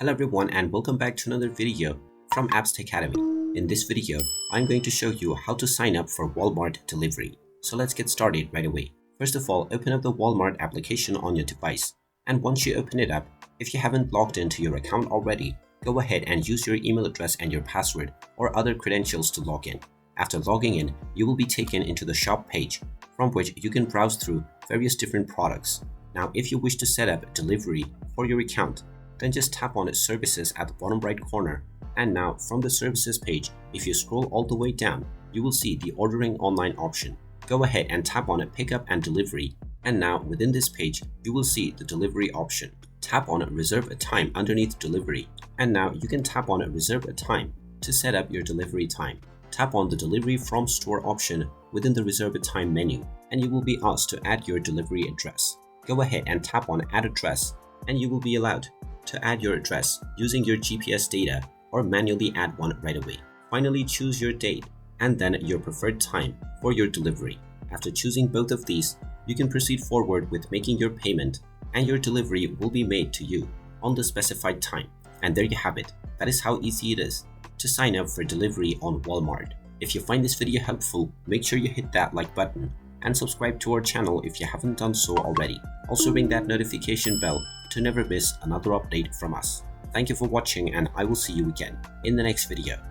Hello everyone and welcome back to another video from Apps Academy. In this video, I'm going to show you how to sign up for Walmart delivery. So let's get started right away. First of all, open up the Walmart application on your device. And once you open it up, if you haven't logged into your account already, go ahead and use your email address and your password or other credentials to log in. After logging in, you will be taken into the shop page from which you can browse through various different products. Now, if you wish to set up delivery for your account, then just tap on Services at the bottom right corner. And now from the Services page, if you scroll all the way down, you will see the Ordering Online option. Go ahead and tap on Pickup and Delivery. And now within this page, you will see the Delivery option. Tap on Reserve a Time underneath Delivery. And now you can tap on Reserve a Time to set up your delivery time. Tap on the Delivery from Store option within the Reserve a Time menu, and you will be asked to add your delivery address. Go ahead and tap on Add Address, and you will be allowed to add your address using your GPS data or manually add one right away. Finally, choose your date and then your preferred time for your delivery. After choosing both of these, you can proceed forward with making your payment, and your delivery will be made to you on the specified time. And there you have it. That is how easy it is to sign up for delivery on Walmart. If you find this video helpful, make sure you hit that like button and subscribe to our channel if you haven't done so already. Also ring that notification bell to never miss another update from us. Thank you for watching, and I will see you again in the next video.